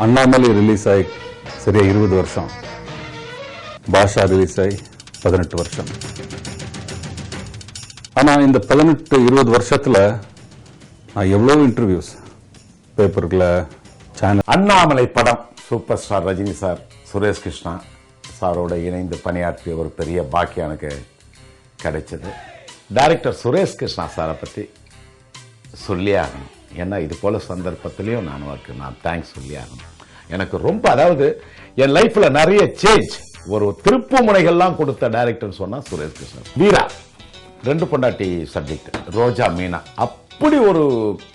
Annamalai release ஆகி சரியா 20 வருஷம், பாஷா ரிலீஸ் ஆகி 18 வருஷம். ஆனா இந்த 18-20 வருஷத்துல நான் எவ்வளவு இன்டர்வியூஸ் பேப்பர்ல, சேனல். அண்ணாமலை படம் super star Rajini sir, Suresh Krishna சாரோட இணைந்து பணியாற்றிய ஒரு பெரிய பாக்கியம் எனக்கு கிடைச்சது. டைரக்டர் சுரேஷ் கிருஷ்ணா சாரை பற்றி சொல்லி ஆகணும். ஏன்னா இது போல சந்தர்ப்பத்திலையும் நான் தேங்க்ஸ் சொல்லி ஆகணும். எனக்கு ரொம்ப, அதாவது என் லைஃப்ல நிறைய சேஞ்ச், ஒரு திருப்பு முனைகள்லாம் கொடுத்த டைரக்டர் சொன்னா சுரேஷ் கிருஷ்ணா. வீரா 2 பொண்டாட்டி சப்ஜெக்ட், ரோஜா மீனா, அப்படி ஒரு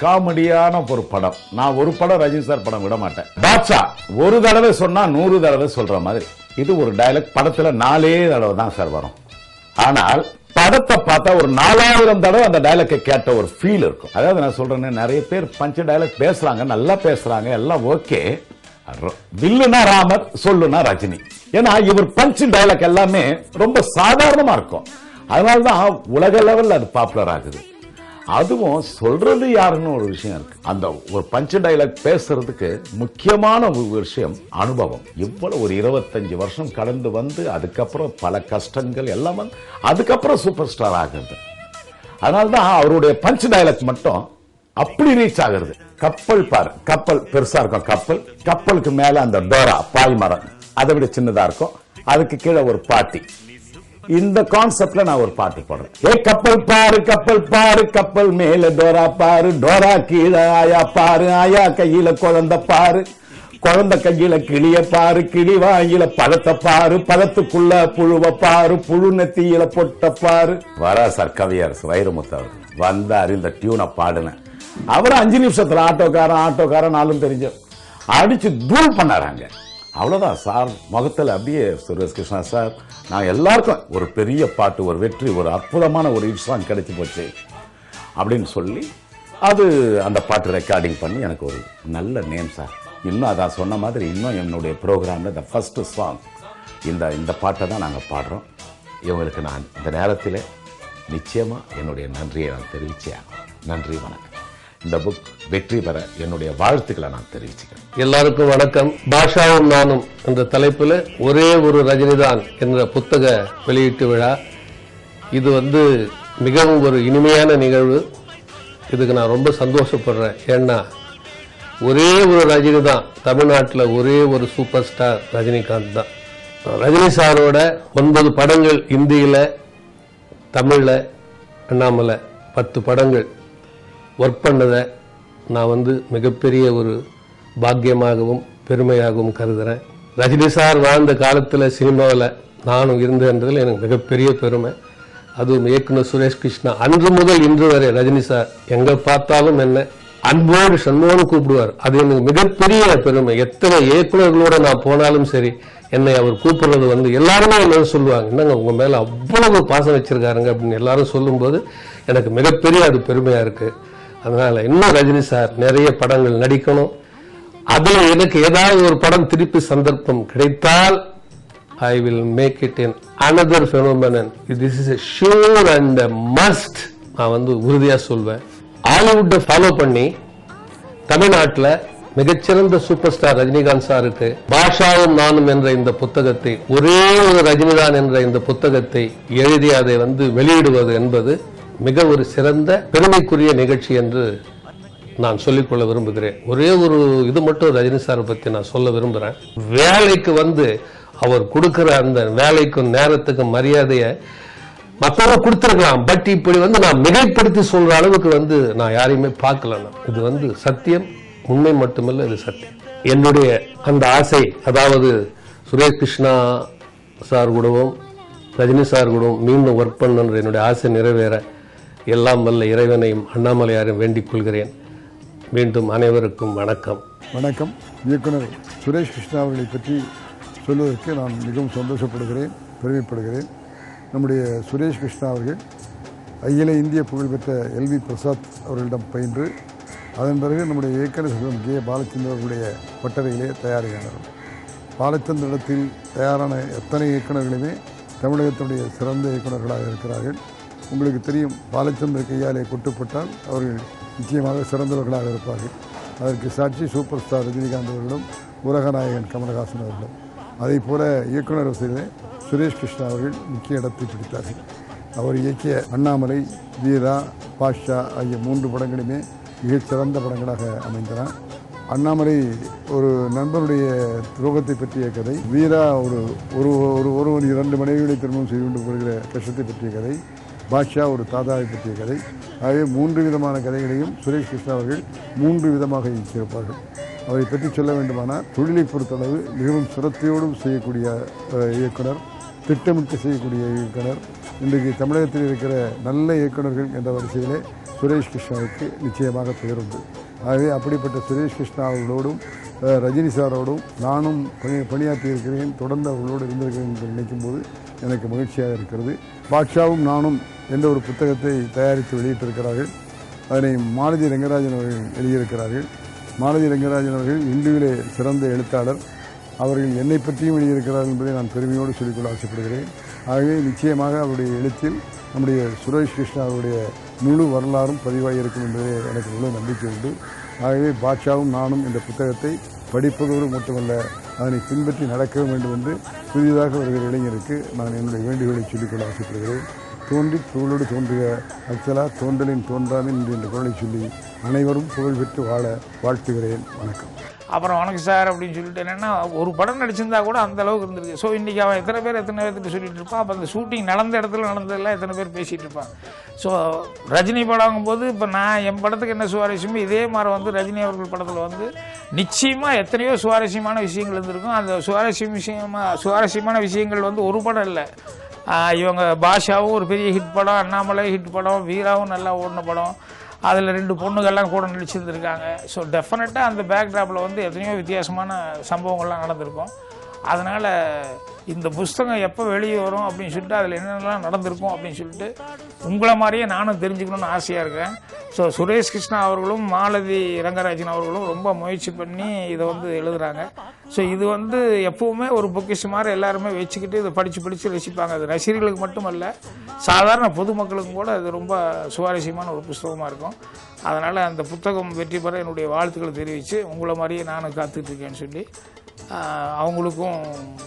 காமெடியான ஒரு படம். நான் ஒரு படம் ரஜினி சார் படம் விட மாட்டேன். பாட்ஷா ஒரு தடவை சொன்னா 100 தடவை சொல்ற மாதிரி. இது ஒரு டயலாக் படத்துல 4 தடவை தான் சார் வரும். ஆனால் படத்தை பார்த்தா ஒரு 4000 தடவை அந்த டயலாக்கை கேட்ட ஒரு ஃபீல் இருக்கும். அதாவது நான் சொல்றேன்னு, நிறைய பேர் பஞ்ச டயலாக் பேசுறாங்க, நல்லா பேசுறாங்க, எல்லாம் ஓகே. வில்லுனா ராமர், சொல்லுனா ரஜினி. ஏன்னா இவர் பஞ்சு டயலாக் எல்லாமே ரொம்ப சாதாரணமா இருக்கும். அதனாலதான் உலக லெவல்ல அது பாப்புலர் ஆகுது. அதுவும் சொல்றது யாருன்னு ஒரு விஷயம் இருக்கு. அந்த ஒரு பஞ்சு டைலாக் பேசுறதுக்கு முக்கியமான ஒரு விஷயம் அனுபவம். இவ்வளவு ஒரு 25 வருஷம் கடந்து வந்து அதுக்கப்புறம் பல கஷ்டங்கள் எல்லாம் வந்து அதுக்கப்புறம் சூப்பர் ஸ்டார் ஆகுது. அதனால்தான் அவருடைய பஞ்சு டைலாக் மட்டும் அப்படி ரீச் ஆகுறது. கப்பல் பாரு, கப்பல் பெருசா இருக்கும், கப்பலுக்கு மேல அந்த டோரா பாய்மரம் அதை விட சின்னதா இருக்கும், அதுக்கு கீழே ஒரு பாட்டி. இந்த கான்செப்ட்ல நான் ஒரு பாட்டு பாடுறேன். ஏ கப்பல் பாரு, கப்பல் பாரு, கப்பல் மேல டோரா பாரு, டோரா கீழே ஆயா பாரு, ஆயா கையில குழந்தை பாரு, குழந்தை கையில கிளிய பாரு, கிளி வாயில பழத்தை பாரு, பழத்துக்குள்ள புழுவ பாரு, புழு நெத்தியில பொட்ட பாரு. வரா சார் கவியரசு வைரமுத்து அவர் வந்தாரு, இந்த டியூனை பாடுனேன். அவர் 5 நிமிஷத்துல ஆட்டோக்காரன் நாளும் தெரிஞ்ச அடிச்சு தூள் பண்ணாராங்க. அவ்வளவுதான் சார். முகத்துல அப்படியே சுரேஷ் கிருஷ்ணா சார், நான் எல்லாருக்கும் ஒரு பெரிய பாட்டு, ஒரு வெற்றி, ஒரு அற்புதமான ஒரு ஹிட் சாங் கிடைச்சி போச்சு அப்படின்னு சொல்லி அது அந்த பாட்டு ரெக்கார்டிங் பண்ணி எனக்கு ஒரு நல்ல நேம் சார். இன்னும் அதான் சொன்ன மாதிரி இன்னும் என்னுடைய ப்ரோக்ராம்ல த ஃபர்ஸ்ட் சாங் இந்த பாட்டை தான் நாங்கள் பாடுறோம். இவங்களுக்கு நான் இந்த நேரத்தில் நிச்சயமா என்னுடைய நன்றியை நான் தெரிவிச்சேன். நன்றி, வணக்கம். இந்த புக் வெற்றி பெற என்னுடைய வாழ்த்துக்களை நான் தெரிவிச்சுக்கிறேன். எல்லாருக்கும் வணக்கம். பாஷாவும் நானும் என்ற தலைப்பில் ஒரே ஒரு ரஜினிதான் என்ற புத்தக வெளியீட்டு விழா. இது மிகவும் ஒரு இனிமையான நிகழ்வு. இதுக்கு நான் ரொம்ப சந்தோஷப்படுறேன். ஏன்னா ஒரே ஒரு ரஜினி தான் தமிழ்நாட்டில், ஒரே ஒரு சூப்பர் ஸ்டார் ரஜினிகாந்த் தான். ரஜினி சாரோட 9 படங்கள் இந்தியில், தமிழில் அண்ணாமலை 10 படங்கள் ஒர்க் பண்ணதை நான் மிகப்பெரிய ஒரு பாக்கியமாகவும் பெருமையாகவும் கருதுகிறேன். ரஜினி சார் வாழ்ந்த காலத்தில் சினிமாவில் நானும் இருந்ததில் எனக்கு மிகப்பெரிய பெருமை. அதுவும் இயக்குனர் சுரேஷ் கிருஷ்ணா அன்று முதல் இன்று வரை ரஜினி சார் எங்க பார்த்தாலும் என்ன அன்போடு சண்முகம் கூப்பிடுவார். அது எனக்கு மிகப்பெரிய பெருமை. எத்தனை இயக்குநர்களோட நான் போனாலும் சரி என்னை அவர் கூப்பிடுறது வந்து எல்லாருமே என்ன சொல்லுவாங்க, என்னங்க உங்க மேல அவ்வளவு பாசம் வச்சிருக்காருங்க அப்படின்னு எல்லாரும் சொல்லும்போது எனக்கு மிகப்பெரிய அது பெருமையா இருக்கு. அதனால இன்னும் ரஜினி சார் நிறைய படங்கள் நடிக்கணும். அதுல எனக்கு ஏதாவது ஒரு படம் திருப்பி சந்தர்ப்பம் கிடைத்தால் I will make it in another phenomenon. This is a sure and a must. நான் வந்து உறுதியா சொல்வேன். ஹாலிவுட்டை ஃபாலோ பண்ணி தமிழ்நாட்டில் மிகச்சிறந்த சூப்பர் ஸ்டார் ரஜினிகாந்த் சாருக்கு பாஷாவும் நானும் என்ற இந்த புத்தகத்தை, ஒரே ஒரு ரஜினிகாந்த் என்ற இந்த புத்தகத்தை எழுதி அதை வந்து வெளியிடுவது என்பது மிக ஒரு சிறந்த பெருமைக்குரிய நிகழ்ச்சி என்று நான் சொல்லிக்கொள்ள விரும்புகிறேன். ஒரே ஒரு இது மட்டும் ரஜினி சாரை பத்தி நான் சொல்ல விரும்புகிறேன். வேலைக்கு வந்து அவர் கொடுக்கிற அந்த வேலைக்கும் நேரத்துக்கும் மரியாதையை மற்றவங்க கொடுத்துருக்கலாம். பட் இப்படி வந்து நான் மிகைப்படுத்தி சொல்ற அளவுக்கு வந்து நான் யாரையுமே பார்க்கல. இது வந்து சத்தியம், உண்மை மட்டுமல்ல, இது சத்தியம். என்னுடைய அந்த ஆசை, அதாவது சுரேஷ் கிருஷ்ணா சார் கூடவும் ரஜினி சார் கூடவும் மீண்டும் ஒர்க் பண்ணுன்ற என்னுடைய ஆசை நிறைவேற எல்லாம் வல்ல இறைவனையும் அண்ணாமலையாரையும் வேண்டிக் கொள்கிறேன். மீண்டும் அனைவருக்கும் வணக்கம். வணக்கம். இயக்குனர் சுரேஷ் கிருஷ்ணா அவர்களை பற்றி சொல்வதற்கு நான் மிகவும் சந்தோஷப்படுகிறேன், பெருமைப்படுகிறேன். நம்முடைய சுரேஷ் கிருஷ்ணா அவர்கள் அகில இந்திய புகழ்பெற்ற எல்வி பிரசாத் அவர்களிடம் பயின்று அதன் பிறகு நம்முடைய இயக்குனர் சங்கம் கே பாலச்சந்திரன் அவர்களுடைய பட்டறையிலே தயாரிக்கிறார். பாலச்சந்திரத்தில் தயாரான எத்தனை இயக்குநர்களுமே தமிழகத்தினுடைய சிறந்த இயக்குநர்களாக இருக்கிறார்கள். உங்களுக்கு தெரியும், பாலச்சந்திர கையாலே கொட்டுப்பட்டால் அவர்கள் நிச்சயமாக சிறந்தவர்களாக இருப்பார்கள். அதற்கு சாட்சி சூப்பர் ஸ்டார் ரஜினிகாந்த் அவர்களும் உலகநாயகன் கமலஹாசன் அவர்களும். அதே போல இயக்குனர் வசதியிலே சுரேஷ் கிருஷ்ணா அவர்கள் முக்கிய இடத்தை பிடித்தார்கள். அவர் இயக்கிய அண்ணாமலை, வீரா, பாஷா ஆகிய 3 படங்களுமே மிகச்சிறந்த படங்களாக அமைந்தன. அண்ணாமலை ஒரு நண்பனுடைய துரோகத்தை பற்றிய கதை, வீரா ஒருவன் 2 மனைவிகளை திருமணம் செய்து கொண்டு போகிற கஷ்டத்தை பற்றிய கதை, பாஷா ஒரு தாதாவை பற்றிய கதை. ஆகவே 3 விதமான கதைகளையும் சுரேஷ் கிருஷ்ணா அவர்கள் 3 விதமாக இயக்கியிருப்பார்கள். அவரை பற்றி சொல்ல வேண்டுமானால் தொழிலை பொறுத்தளவு மிகவும் சிரத்தையோடும் செய்யக்கூடிய இயக்குனர், திட்டமிட்டு செய்யக்கூடிய இயக்குனர். இன்றைக்கு தமிழகத்தில் இருக்கிற நல்ல இயக்குநர்கள் என்ற வரிசையிலே சுரேஷ் கிருஷ்ணாவுக்கு நிச்சயமாக பெயர் உண்டு. ஆகவே அப்படிப்பட்ட சுரேஷ் கிருஷ்ணா அவர்களோடும் ரஜினி சாரோடும் நானும் பணியாற்றி இருக்கிறேன், தொடர்ந்து அவர்களோடு இருந்திருக்கிறேன் என்று நினைக்கும் போது எனக்கு மகிழ்ச்சியாக இருக்கிறது. பாட்ஷாவும் நானும் என்ற ஒரு புத்தகத்தை தயாரித்து வெளியிட்டிருக்கிறார்கள். அதனை மாலதி ரங்கராஜன் அவர்கள் எழுதியிருக்கிறார்கள். மாலதி ரங்கராஜன் அவர்கள் இந்துவிலே சிறந்த எழுத்தாளர். அவர்கள் என்னை பற்றியும் எழுதியிருக்கிறார்கள் என்பதை நான் பெருமையோடு சொல்லிக்கொள்ள ஆசைப்படுகிறேன். ஆகவே நிச்சயமாக அவருடைய எழுத்தில் நம்முடைய சுரேஷ் கிருஷ்ணா அவருடைய முழு வரலாறும் பதிவாகி இருக்கும் என்பதே எனக்கு முழு நம்பிக்கை உண்டு. ஆகவே பாட்ஷாவும் நானும் இந்த புத்தகத்தை படிப்பதோடு மட்டுமல்ல, அதனை பின்பற்றி நடக்க வேண்டும் என்று புதிதாக வருகிற இளைஞருக்கு நான் என்னுடைய வேண்டுகோளை சொல்லிக்கொள்ள ஆசைப்படுகிறேன். தோன்றி புகழோடு தோன்றுக அச்சலா தோன்றலின் தோன்றாமின் என்ற குரலை சொல்லி அனைவரும் புகழ் பெற்று வாழ வாழ்த்துகிறேன். வணக்கம். அப்புறம் வணக்கம் சார் அப்படின்னு சொல்லிட்டு என்னென்னா, ஒரு படம் நடிச்சிருந்தா கூட அந்த அளவுக்கு இருந்திருக்கு. ஸோ இன்றைக்கி அவன் எத்தனை பேர்கிட்ட சொல்லிட்டு இருப்பான். அப்போ அந்த ஷூட்டிங் நடந்த இடத்துல நடந்ததெல்லாம் எத்தனை பேர் பேசிகிட்டு இருப்பான். ஸோ ரஜினி படங்கும்போது இப்போ நான் என் படத்துக்கு என்ன சுவாரஸ்யமோ இதே மாதிரி வந்து ரஜினி அவர்கள் படத்தில் வந்து நிச்சயமாக எத்தனையோ சுவாரஸ்யமான விஷயங்கள் இருந்திருக்கும். அந்த சுவாரஸ்யமான விஷயங்கள் வந்து ஒரு படம் இல்லை. இவங்க பாஷாவும் ஒரு பெரிய ஹிட் படம், அண்ணாமலை ஹிட் படம், வீராவும் நல்லா ஓடின படம், அதில் 2 பொண்ணுகள்லாம் கூட நடிச்சிருந்துருக்காங்க. ஸோ டெஃபினட்டாக அந்த பேக்ட்ராப்பில் வந்து எத்தனையோ வித்தியாசமான சம்பவங்கள்லாம் நடந்திருக்கும். அதனால் இந்த புஸ்தகம் எப்போ வெளியே வரும் அப்படின்னு சொல்லிட்டு அதில் என்னென்னலாம் நடந்திருக்கும் அப்படின்னு சொல்லிட்டு உங்களை மாதிரியே நானும் தெரிஞ்சுக்கணும்னு ஆசையாக இருக்கேன். ஸோ சுரேஷ் கிருஷ்ணா அவர்களும் மாலதி ரங்கராஜன் அவர்களும் ரொம்ப முயற்சி பண்ணி இதை வந்து எழுதுகிறாங்க. ஸோ இது வந்து எப்போவுமே ஒரு பொக்கிஷ் மாதிரி எல்லாருமே வச்சுக்கிட்டு இதை படித்து ரசிப்பாங்க. அது ரசிகர்களுக்கு மட்டுமல்ல, சாதாரண பொதுமக்களுக்கும் கூட அது ரொம்ப சுவாரஸ்யமான ஒரு புஸ்தகமாக இருக்கும். அதனால் அந்த புத்தகம் வெற்றி பெற என்னுடைய வாழ்த்துக்களை தெரிவித்து உங்களை மாதிரியே நானும் காத்துட்ருக்கேன்னு சொல்லி அவங்களுக்கும்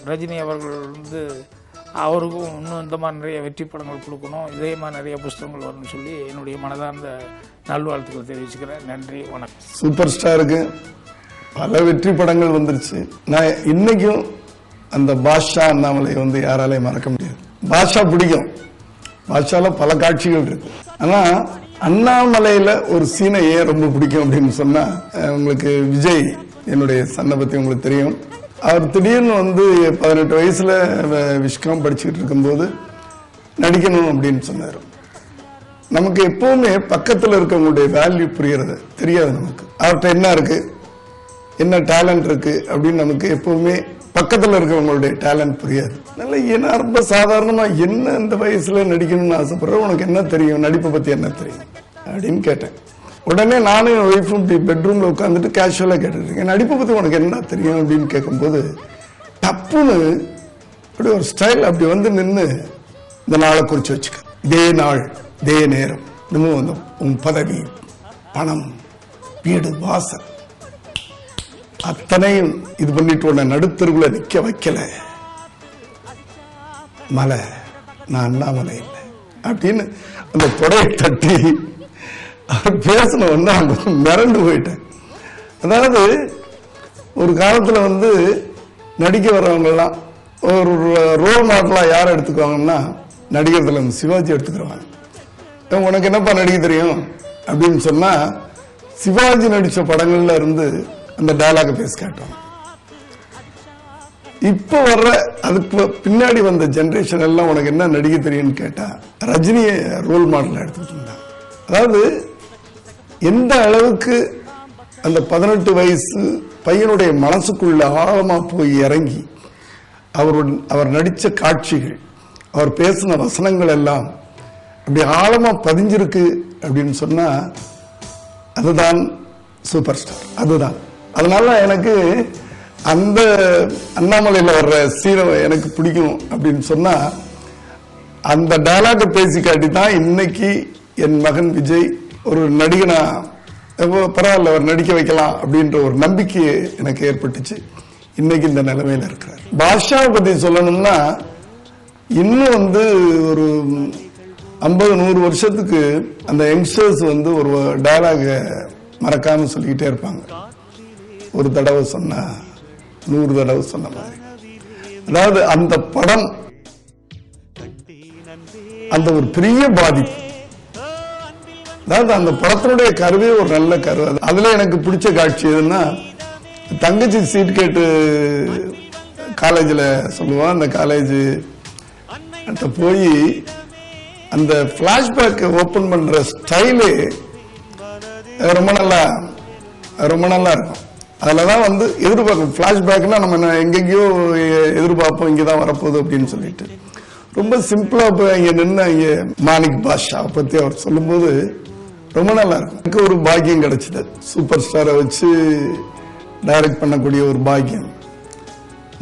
ரஜினி அவர்கள் வந்து அவருக்கும் இன்னும் இந்த மாதிரி நிறைய வெற்றி படங்கள் கொடுக்கணும், இதே மாதிரி நிறைய புஸ்தகங்கள் வரும்னு சொல்லி என்னுடைய மனதார்ந்த நல்வாழ்த்துக்களை தெரிவிச்சுக்கிறேன். நன்றி, வணக்கம். சூப்பர் ஸ்டாருக்கு பல வெற்றி படங்கள் வந்துருச்சு. நான் இன்னைக்கும் அந்த பாஷா அண்ணாமலை வந்து யாராலையும் மறக்க முடியாது. பாஷா பிடிக்கும், பாஷால பல காட்சிகள் இருக்கு. ஆனா அண்ணாமலையில ஒரு சீனை ஏன் ரொம்ப பிடிக்கும் அப்படின்னு சொன்னா, உங்களுக்கு விஜய் என்னுடைய சன்னை பத்தி உங்களுக்கு தெரியும். அவர் திடீர்னு வந்து 18 வயசுல விஸ்காம் படிச்சுக்கிட்டு இருக்கும்போது நடிக்கணும் அப்படின்னு சொன்னார். நமக்கு எப்பவுமே பக்கத்தில் இருக்கவங்களுடைய வேல்யூ புரியறது தெரியாது. நமக்கு அவர்கிட்ட என்ன இருக்கு, என்ன டேலண்ட் இருக்கு அப்படின்னு நமக்கு எப்பவுமே பக்கத்தில் இருக்கிறவங்களுடைய டேலண்ட் புரியாது. நல்ல ஏன்னா ரொம்ப சாதாரணமா என்ன இந்த வயசுல நடிக்கணும்னு ஆசைப்படுற, உனக்கு என்ன தெரியும், நடிப்பை பத்தி என்ன தெரியும் அப்படின்னு கேட்டேன். உடனே நானும் என் ஒய்ஃபும் பெட்ரூம்ல உட்காந்துட்டு கேஷுவலா கேட்டுருக்கேன், நடிப்பை பத்தி உனக்கு என்ன தெரியும் அப்படின்னு கேட்கும்போது டப்புன்னு அப்படி ஒரு ஸ்டைல் அப்படி வந்து நின்று இந்த நாளை குறிச்சு வச்சுக்க, இதே நாள் இதே நேரம் இன்னமும் வந்து உன் பதவி, பணம், வீடு, வாசல் அத்தனையும் இது பண்ணிட்டு உன்னை நடுத்தருக்குள்ள நிக்க வைக்கல, மலை நான் அண்ணாமலை இல்லை அப்படின்னு அந்த தொடையை தட்டி அவர் பேசின ஒன்று மிரண்டு போயிட்டேன். அதாவது ஒரு காலத்தில் வந்து நடிக்க வர்றவங்கெல்லாம் ஒரு ரோல் மாடலா யார் எடுத்துக்குவாங்கன்னா நடிகர் தலைவர் சிவாஜி எடுத்துக்கிறாங்க. உனக்கு என்னப்பா நடிக்க தெரியும் அப்படின்னு சொன்னா சிவாஜி நடிச்ச படங்கள்ல இருந்து அந்த டயலாக பேசி காட்டுவாங்க. இப்ப வர்ற அதுக்கு பின்னாடி வந்த ஜெனரேஷன் எல்லாம் உனக்கு என்ன நடிக்க தெரியும்னு கேட்டா ரஜினியை ரோல் மாடல் எடுத்துக்கிட்டு இருந்தாங்க. அதாவது எந்த அளவுக்கு அந்த 18 வயசு பையனுடைய மனசுக்குள்ள ஆழமா போய் இறங்கி அவர் நடிச்ச காட்சிகள், அவர் பேசின வசனங்கள் எல்லாம் அப்படி ஆழமா பதிஞ்சிருக்கு அப்படின்னு சொன்னா அதுதான் சூப்பர் ஸ்டார். அதுதான். அதனால எனக்கு அந்த அண்ணாமலையில் வர்ற சீனை எனக்கு பிடிக்கும் அப்படின்னு சொன்னா அந்த டயலாக பேசி காட்டி தான் இன்னைக்கு என் மகன் விஜய் ஒரு நடிகனா பரவாயில்ல அவர் நடிக்க வைக்கலாம் அப்படின்ற ஒரு நம்பிக்கை எனக்கு ஏற்பட்டுச்சு. இன்னைக்கு இந்த நிலைமையில இருக்கிறார். பாஷாவை பத்தி சொல்லணும்னா இன்னும் வந்து ஒரு 50-100 வருஷத்துக்கு அந்த யங்ஸ்டர்ஸ் வந்து ஒரு டயலாக மறக்காம சொல்லிக்கிட்டே இருப்பாங்க. ஒரு தடவை சொன்னா 100 தடவை சொன்ன மாதிரி. அதாவது அந்த படம் அந்த ஒரு பெரிய பாதிப்பு. அதாவது அந்த படத்தினுடைய கருவே ஒரு நல்ல கரு. அதுல எனக்கு பிடிச்ச காட்சி எதுன்னா தங்கச்சி சீட் கேட்டு காலேஜில் சொல்லுவான். அந்த காலேஜ் போய் அந்த பிளாஷ்பேக் ஓபன் பண்ற ஸ்டைலே ரொம்ப நல்லா இருக்கும். அதுலதான் வந்து எதிர்பார்க்கும். பிளாஷ்பேக்னா நம்ம எங்கெங்கயோ எதிர்பார்ப்போம் இங்கதான் வரப்போகுது அப்படின்னு சொல்லிட்டு ரொம்ப சிம்பிளா போய் அங்க நின்று அங்க மாணிக் பாஷா பத்தி அவர் சொல்லும்போது ரொம்ப நல்லா இருக்கும். எனக்கு ஒரு பாக்கியம் கிடைச்சது, சூப்பர் ஸ்டாரை வச்சு டைரக்ட் பண்ணக்கூடிய ஒரு பாக்கியம்.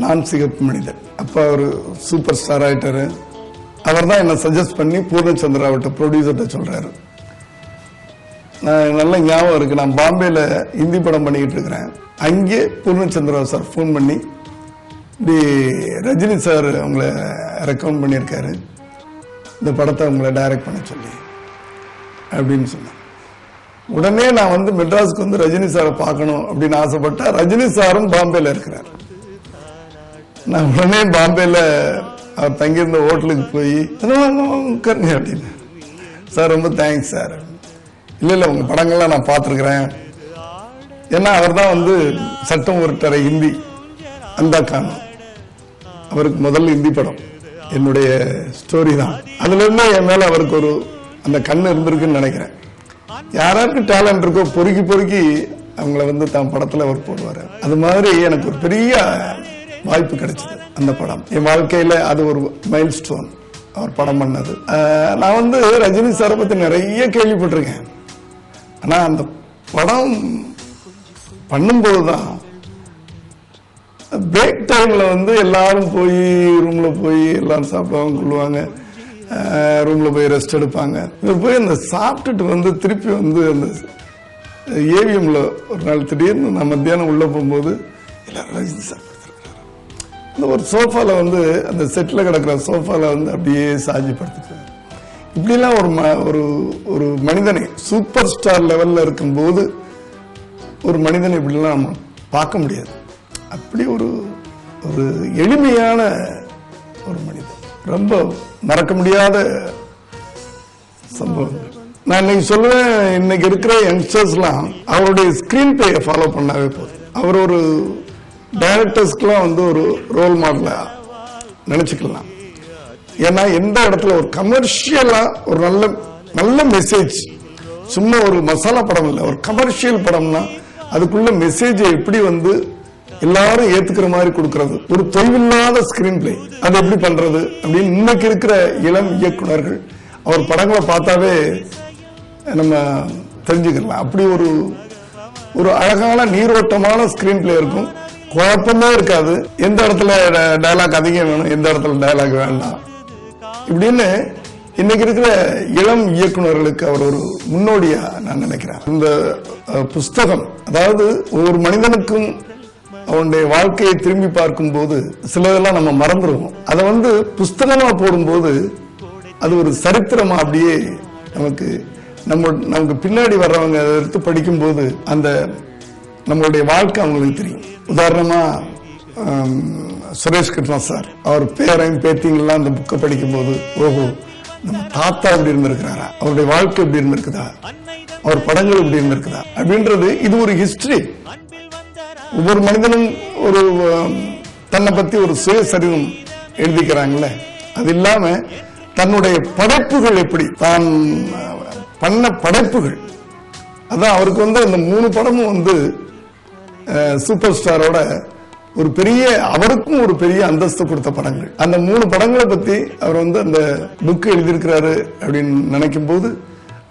நான் சிகப்பு மனிதன் அப்ப அவர் சூப்பர் ஸ்டார் ஆயிட்டாரு. அவர் தான் என்ன சஜஸ்ட் பண்ணி பூர்ணச்சந்திராவிட்ட ப்ரொடியூசர்கிட்ட சொல்றாரு. நான் நல்ல ஞாபகம் இருக்கு, நான் பாம்பேல ஹிந்தி படம் பண்ணிக்கிட்டு இருக்கிறேன். அங்கே பூர்ணச்சந்திரா சார் ஃபோன் பண்ணி இப்படி ரஜினி சார் அவங்கள ரெக்கமெண்ட் பண்ணியிருக்காரு, இந்த படத்தை அவங்கள டைரக்ட் பண்ண சொல்லி அப்படின்னு சொன்னேன். உடனே நான் வந்து மெட்ராஸுக்கு வந்து ரஜினி சாரை பார்க்கணும் அப்படின்னு ஆசைப்பட்டா ரஜினி சாரும் பாம்பேல இருக்கிறார். நான் உடனே பாம்பேல அவர் தங்கியிருந்த ஹோட்டலுக்கு போய் உட்காருங்க அப்படின்னு. சார் ரொம்ப தேங்க்ஸ் சார். இல்ல உங்க படங்கள்லாம் நான் பார்த்துருக்கிறேன். ஏன்னா அவர் தான் வந்து சட்டம் ஒருத்தரை ஹிந்தி அந்த காணும் அவருக்கு முதல்ல ஹிந்தி படம் என்னுடைய ஸ்டோரி தான். அதுல இருந்து என் மேல அவருக்கு ஒரு அந்த கண்ணு இருந்திருக்குன்னு நினைக்கிறேன். யாராருக்கு டேலண்ட் இருக்கோ பொறுக்கி அவங்கள வந்து தான் படத்துல அவர் போடுவாரு. அது மாதிரி எனக்கு ஒரு பெரிய வாய்ப்பு கிடைச்சது அந்த படம். என் வாழ்க்கையில அது ஒரு மைல் ஸ்டோன் அவர் படம் பண்ணது. நான் வந்து ரஜினி சாரை பத்தி நிறைய கேள்விப்பட்டிருக்கேன். ஆனா அந்த படம் பண்ணும்போதுதான் பிரேக் டைம்ல வந்து எல்லாரும் போய் ரூம்ல போய் எல்லாரும் சாப்பிடுவாங்க கொள்ளுவாங்க, ரூம்ல போய் ரெஸ்ட் எடுப்பாங்க. இவர் போய் அந்த சாப்பிட்டுட்டு வந்து திருப்பி வந்து அந்த ஏவிஎம்ல ஒரு நாள் திடீர்னு நான் மத்தியானம் உள்ள போகும்போது எல்லாரும் ரஜினி சார் இந்த ஒரு சோஃபால வந்து அந்த செட்ல கிடக்கிற சோஃபால வந்து அப்படியே சாஞ்சி படுத்துக்கிறார். இப்படிலாம் ஒரு ஒரு மனிதனை சூப்பர் ஸ்டார் லெவல்ல இருக்கும்போது ஒரு மனிதனை இப்படிலாம் நம்ம பார்க்க முடியாது. அப்படி ஒரு ஒரு எளிமையான ஒரு மனிதன், ரொம்ப மறக்க முடியாத சம்பவம். நான் இன்னைக்கு சொல்லுவேன், இன்னைக்கு இருக்கிற யங்ஸ்டர்ஸ்லாம் அவருடைய ஸ்கிரீன் பிளேயை ஃபாலோ பண்ணாவே போதும். அவர் ஒரு டைரக்டர்ஸ்க்குலாம் வந்து ஒரு ரோல் மாடலா நினைச்சுக்கலாம். ஏன்னா எந்த இடத்துல ஒரு கமர்ஷியலா ஒரு நல்ல நல்ல மெசேஜ், சும்மா ஒரு மசாலா படம் இல்லை, ஒரு கமர்ஷியல் படம்னா அதுக்குள்ள மெசேஜை எப்படி வந்து எல்லாரும் ஏத்துக்கிற மாதிரி கொடுக்கறது, ஒரு தொய்வில்லாத ஸ்கிரீன் பிளே அது எப்படி பண்றது அப்படின்னு இன்னைக்கு இருக்கிற இளம் இயக்குனர்கள் அவர் படங்களை பார்த்தாவே நம்ம தெரிஞ்சுக்கலாம். அப்படி ஒரு அழகான நீரோட்டமான ஸ்கிரீன் பிளே இருக்கும், குழப்பமே இருக்காது. எந்த இடத்துல டயலாக் அதிகம் வேணும், எந்த இடத்துல டயலாக் வேண்டாம் இப்படின்னு இன்னைக்கு இருக்கிற இளம் இயக்குனர்களுக்கு அவர் ஒரு முன்னோடியா நான் நினைக்கிறேன். இந்த புஸ்தகம், அதாவது ஒவ்வொரு மனிதனுக்கும் அவனுடைய வாழ்க்கையை திரும்பி பார்க்கும் போது சிலதெல்லாம் நம்ம மறந்துடுவோம். அதை வந்து புஸ்தகமா போடும்போது அது ஒரு சரித்திரமா அப்படியே நமக்கு பின்னாடி வர்றவங்க அதை எடுத்து படிக்கும் போது அந்த நம்மளுடைய வாழ்க்கை அவங்களுக்கு தெரியும். உதாரணமா சுரேஷ் கிருஷ்ணா சார், அவர் பேரையும் பேத்திங்கெல்லாம் அந்த புக்கை படிக்கும் போது, ஓஹோ நம்ம தாத்தா எப்படி இருந்திருக்கிறாரா, அவருடைய வாழ்க்கை எப்படி இருந்திருக்குதா, அவர் படங்கள் எப்படி இருந்திருக்குதா அப்படின்றது இது ஒரு ஹிஸ்டரி. ஒவ்வொரு மனிதனும் ஒரு தன்னை பத்தி ஒரு சுயசரிதம் எழுதிக்கிறாங்கல்ல, அது இல்லாம தன்னுடைய படைப்புகள் எப்படி தான் பண்ண படைப்புகள், அதான் அவருக்கு வந்து அந்த 3 படமும் வந்து சூப்பர் ஸ்டாரோட ஒரு பெரிய, அவருக்கும் ஒரு பெரிய அந்தஸ்து கொடுத்த படங்கள். அந்த 3 படங்களை பத்தி அவர் வந்து அந்த புக் எழுதியிருக்கிறாரு அப்படின்னு நினைக்கும் போது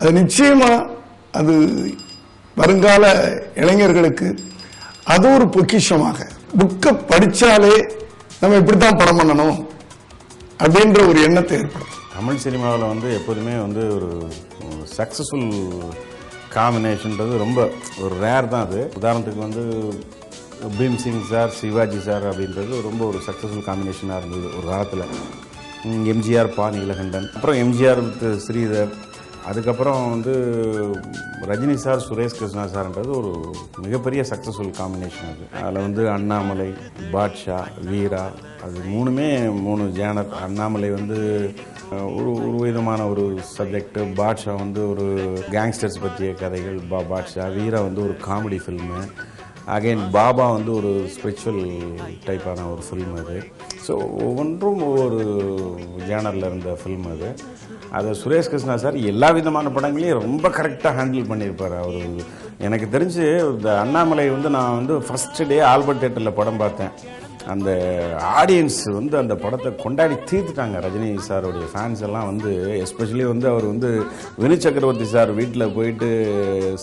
அது நிச்சயமா அது வருங்கால இளைஞர்களுக்கு அது ஒரு பொக்கிஷமாக, புக்கை படிச்சாலே நம்ம இப்படித்தான் படம் பண்ணணும் அப்படின்ற ஒரு எண்ணத்தை ஏற்படும். தமிழ் சினிமாவில் வந்து எப்போதுமே வந்து ஒரு சக்ஸஸ்ஃபுல் காம்பினேஷன்றது ரொம்ப ஒரு ரேர் தான். அது உதாரணத்துக்கு வந்து பீம் சிங் சார், சிவாஜி சார் அப்படின்றது ரொம்ப ஒரு சக்ஸஸ்ஃபுல் காம்பினேஷனாக இருந்தது ஒரு காலத்தில். எம்ஜிஆர் பா நீலகண்டன், அப்புறம் எம்ஜிஆர் வித் ஸ்ரீதர், அதுக்கப்புறம் வந்து ரஜினி சார் சுரேஷ் கிருஷ்ணா சார்ன்றது ஒரு மிகப்பெரிய சக்ஸஸ்ஃபுல் காம்பினேஷன். அதில் வந்து அண்ணாமலை, பாட்ஷா, வீரா, அது 3 ஜேனர். அண்ணாமலை வந்து ஒரு விதமான ஒரு சப்ஜெக்ட், பாட்ஷா வந்து ஒரு கேங்ஸ்டர்ஸ் பற்றிய கதைகள், பாட்ஷா. வீரா வந்து ஒரு காமெடி ஃபில்மு, அகைன் பாபா வந்து ஒரு ஸ்பிரிச்சுவல் டைப்பான ஒரு ஃபில்ம் அது. ஸோ ஒவ்வொன்றும் ஒவ்வொரு ஜேனரில் இருந்த ஃபில்ம் அது. அதை சுரேஷ் கிருஷ்ணா சார் எல்லா விதமான படங்களையும் ரொம்ப கரெக்டாக ஹேண்டில் பண்ணியிருப்பார். அவர் எனக்கு தெரிஞ்சு இந்த அண்ணாமலை வந்து நான் வந்து ஃபஸ்ட் டே ஆல்பர்ட் தியேட்டரில் படம் பார்த்தேன். அந்த ஆடியன்ஸ் வந்து அந்த படத்தை கொண்டாடி தீர்த்துட்டாங்க. ரஜினி சாருடைய ஃபேன்ஸ் எல்லாம் வந்து எஸ்பெஷலி வந்து அவர் வந்து வினு சக்கரவர்த்தி சார் வீட்டில் போயிட்டு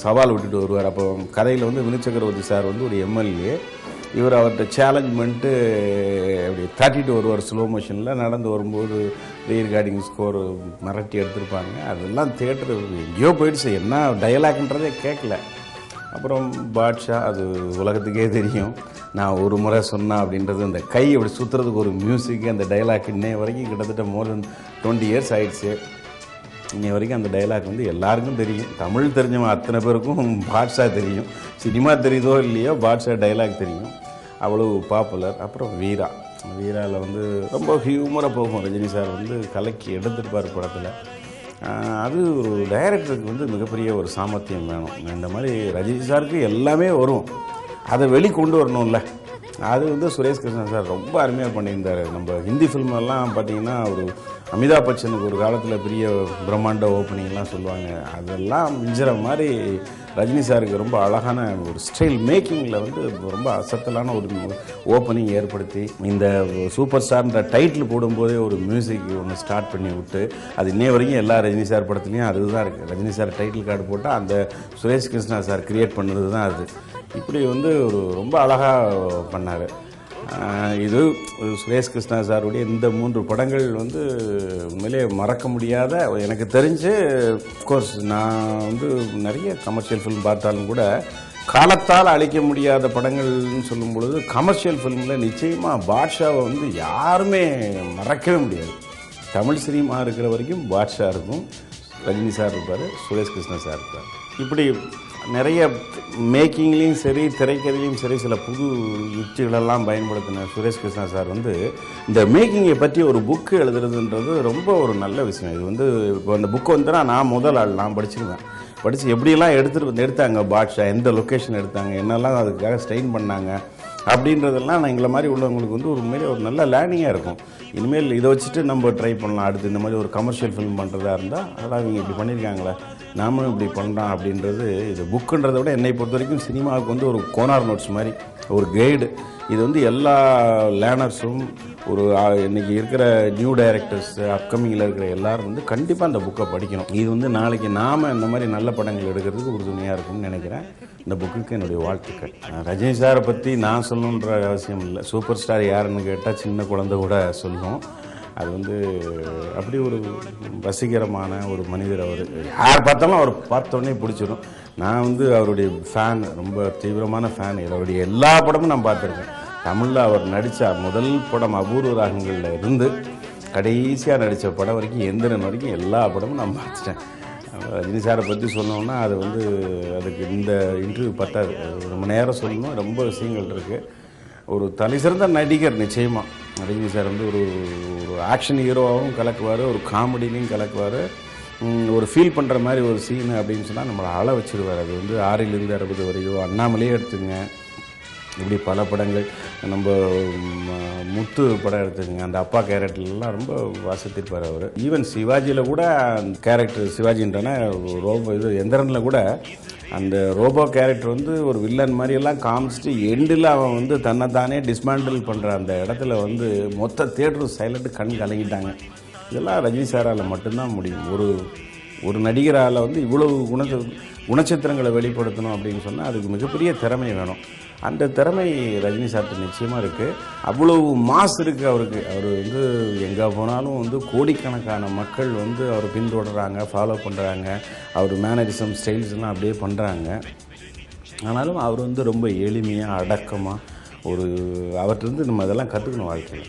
சவால் விட்டுட்டு வருவார். அப்போ கதையில் வந்து வினு சக்கரவர்த்தி சார் வந்து ஒரு எம்எல்ஏ, இவர் அவர்கிட்ட சேலஞ்ச் பண்ணிட்டு அப்படி தட்டிட்டு வருவார். ஸ்லோ மோஷனில் நடந்து வரும்போது ரீகார்டிங் ஸ்கோர் மிரட்டி எடுத்திருப்பாங்க. அதெல்லாம் தியேட்டர் எங்கேயோ போயிடுச்சு, என்ன டயலாக்ன்றதே கேட்கல. அப்புறம் பாட்ஷா, அது உலகத்துக்கே தெரியும். நான் ஒரு முறை சொன்னேன் அப்படின்றது, அந்த கை அப்படி சுற்றுறதுக்கு ஒரு மியூசிக், அந்த டைலாக் இன்னைய வரைக்கும் கிட்டத்தட்ட மோர் தென் 20 இயர்ஸ் ஆயிடுச்சு. இன்னைய வரைக்கும் அந்த டைலாக் வந்து எல்லாருக்கும் தெரியும். தமிழ் தெரிஞ்சவங்க அத்தனை பேருக்கும் பாட்ஷா தெரியும். சினிமா தெரியுதோ இல்லையோ பாட்ஷா டைலாக் தெரியும், அவ்வளோ பாப்புலர். அப்புறம் வீராவில் வந்து ரொம்ப ஹியூமராக போகும். ரஜினி சார் வந்து கலக்கி எடுத்துருப்பார் படத்தில். அது ஒரு டைரக்டருக்கு வந்து மிகப்பெரிய ஒரு சாமர்த்தியம் வேணும். இந்த மாதிரி ரஜினி சாருக்கு எல்லாமே வரும், அதை வெளிக்கொண்டு வரணும்ல. அது வந்து சுரேஷ் கிருஷ்ணா சார் ரொம்ப அருமையாக பண்ணியிருந்தார். நம்ம ஹிந்தி ஃபில்மெல்லாம் பார்த்தீங்கன்னா ஒரு அமிதாப் பச்சனுக்கு ஒரு காலத்தில் பெரிய பிரம்மாண்ட ஓப்பனிங்லாம் சொல்லுவாங்க, அதெல்லாம் மிஞ்சுற மாதிரி ரஜினி சாருக்கு ரொம்ப அழகான ஒரு ஸ்டைல் மேக்கிங்கில் வந்து ரொம்ப அசத்தலான ஒரு ஓப்பனிங் ஏற்படுத்தி, இந்த சூப்பர் ஸ்டார்ன்ற டைட்டில் போடும்போதே ஒரு மியூசிக் ஒன்று ஸ்டார்ட் பண்ணி விட்டு, அது இன்னைய வரைக்கும் எல்லா ரஜினி சார் படத்துலையும் அதுதான் இருக்குது. ரஜினி சார் டைட்டில் கார்டு போட்டால் அந்த சுரேஷ் கிருஷ்ணா சார் கிரியேட் பண்ணது தான் அது. இப்படி வந்து ஒரு ரொம்ப அழகாக பண்ணார். இது சுரேஷ் கிருஷ்ணா சாருடைய இந்த 3 படங்கள் வந்து உண்மையிலே மறக்க முடியாத. எனக்கு தெரிஞ்சு அஃப்கோர்ஸ் நான் வந்து நிறைய கமர்ஷியல் ஃபிலிம் பார்த்தாலும் கூட காலத்தால் அழிக்க முடியாத படங்கள்னு சொல்லும் பொழுது கமர்ஷியல் ஃபிலிமில் நிச்சயமாக பாட்ஷாவை வந்து யாருமே மறக்கவே முடியாது. தமிழ் சினிமா இருக்கிற வரைக்கும் பாட்ஷா இருக்கும், ரஜினி சார் இருப்பார், சுரேஷ் கிருஷ்ணா சார் இருப்பார். இப்படி நிறைய மேக்கிங்லேயும் சரி திரைக்கதையிலையும் சரி சில புது யுக்திகளெல்லாம் பயன்படுத்தின சுரேஷ் கிருஷ்ணா சார் வந்து இந்த மேக்கிங்கை பற்றி ஒரு புக்கு எழுதுறதுன்றது ரொம்ப ஒரு நல்ல விஷயம். இது வந்து இப்போ அந்த புக்கு வந்துன்னா நான் முதல் ஆள் நான் படிச்சிருவேன். படித்து எப்படியெல்லாம் எடுத்தாங்க பாட்ஷா, எந்த லொக்கேஷன் எடுத்தாங்க, என்னெல்லாம் அதுக்காக ஸ்ட்ரெயின் பண்ணாங்க, அப்படின்றதெல்லாம் நான் எங்களை மாதிரி உள்ளவங்களுக்கு வந்து ஒரு உண்மையிலே ஒரு நல்ல லேர்னிங்காக இருக்கும். இனிமேல் இதை வச்சுட்டு நம்ம ட்ரை பண்ணலாம். அடுத்து இந்த மாதிரி ஒரு கமர்ஷியல் ஃபிலிம் பண்ணுறதா இருந்தால் அதான் இவங்க இப்படி பண்ணியிருக்காங்களே, நாமளும் இப்படி பண்ணுறோம் அப்படின்றது. இது புக்குன்றதை விட என்னை பொறுத்த வரைக்கும் சினிமாவுக்கு வந்து ஒரு கோனார் நோட்ஸ் மாதிரி, ஒரு கைடு. இது வந்து எல்லா லேர்னர்ஸும் ஒரு இன்னைக்கு இருக்கிற நியூ டைரக்டர்ஸ், அப்கமிங்கில் இருக்கிற எல்லாரும் வந்து கண்டிப்பாக அந்த புக்கை படிக்கணும். இது வந்து நாளைக்கு நாம் இந்த மாதிரி நல்ல படங்கள் எடுக்கிறதுக்கு உறுதுணையாக இருக்கும்னு நினைக்கிறேன். இந்த புக்குக்கு என்னுடைய வாழ்த்துக்கள். ரஜினி சாரை பற்றி நான் சொல்லணுன்ற அவசியம் இல்லை. சூப்பர் ஸ்டார் யாருன்னு கேட்டால் சின்ன குழந்தை கூட சொல்லும். அது வந்து அப்படி ஒரு வசீகரமான ஒரு மனிதர். அவர் யார் பார்த்தாலும் அவர் பார்த்தோன்னே பிடிச்சிடும். நான் வந்து அவருடைய ஃபேன், ரொம்ப தீவிரமான ஃபேன். அவருடைய எல்லா படமும் நான் பார்த்துருக்கேன். தமிழில் அவர் நடித்த முதல் படம் அபூர்வ ராகங்களில் இருந்து கடைசியாக நடித்த படம் வரைக்கும், எந்திரன் வரைக்கும் எல்லா படமும் நான் பார்த்துட்டேன். ரஜினி சாரை பற்றி சொன்னோன்னா அது வந்து அதுக்கு இந்த இன்டர்வியூ பத்தாது. ரொம்ப நேரம் சொல்லணும், ரொம்ப விஷயங்கள் இருக்குது. ஒரு தலை சிறந்த நடிகர் நிச்சயமாக. ரஜினி சார் வந்து ஒரு ஆக்ஷன் ஹீரோவாகவும் கலக்குவார், ஒரு காமெடிலையும் கலக்குவார். ஒரு ஃபீல் பண்ணுற மாதிரி ஒரு சீனு அப்படின்னு சொன்னால் நம்மளை ஆள வச்சுருவார். அது வந்து 6லிருந்து 60 வரையும். அண்ணாமலையே எடுத்துங்க, இப்படி பல படங்கள். நம்ம முத்து படம் எடுத்துக்கங்க, அந்த அப்பா கேரக்டர்லாம் ரொம்ப வாசித்திருப்பார் அவர். ஈவன் சிவாஜியில் கூட கேரக்டர், சிவாஜின்றன ரோபோ இது எந்திரனில் கூட அந்த ரோபோ கேரக்டர் வந்து ஒரு வில்லன் மாதிரியெல்லாம் காமிச்சிட்டு எண்டில் அவன் வந்து தன்னைத்தானே டிஸ்மேண்டில் பண்ணுற அந்த இடத்துல வந்து மொத்த தியேட்டரும் சைலண்ட்டு கண் கலங்கிட்டாங்க. இதெல்லாம் ரஜினி சாரால் மட்டும்தான் முடியும். ஒரு நடிகரால் வந்து இவ்வளவு குணச்சித்திரங்களை வெளிப்படுத்தணும் அப்படின்னு சொன்னால் அதுக்கு மிகப்பெரிய திறமை வேணும். அந்த திறமை ரஜினி சார்ட்ட நிச்சயமாக இருக்குது. அவ்வளவு மாஸ் இருக்குது அவருக்கு. அவர் வந்து எங்கே போனாலும் வந்து கோடிக்கணக்கான மக்கள் வந்து அவர் பின்தொடர்றாங்க, ஃபாலோ பண்ணுறாங்க. அவர் மேனரிசம் ஸ்டைல்ஸ்லாம் அப்படியே பண்ணுறாங்க. ஆனாலும் அவர் வந்து ரொம்ப எளிமையாக, அடக்கமாக, அவர்கிட்ட நம்ம அதெல்லாம் கற்றுக்கணும் வாழ்க்கையில்.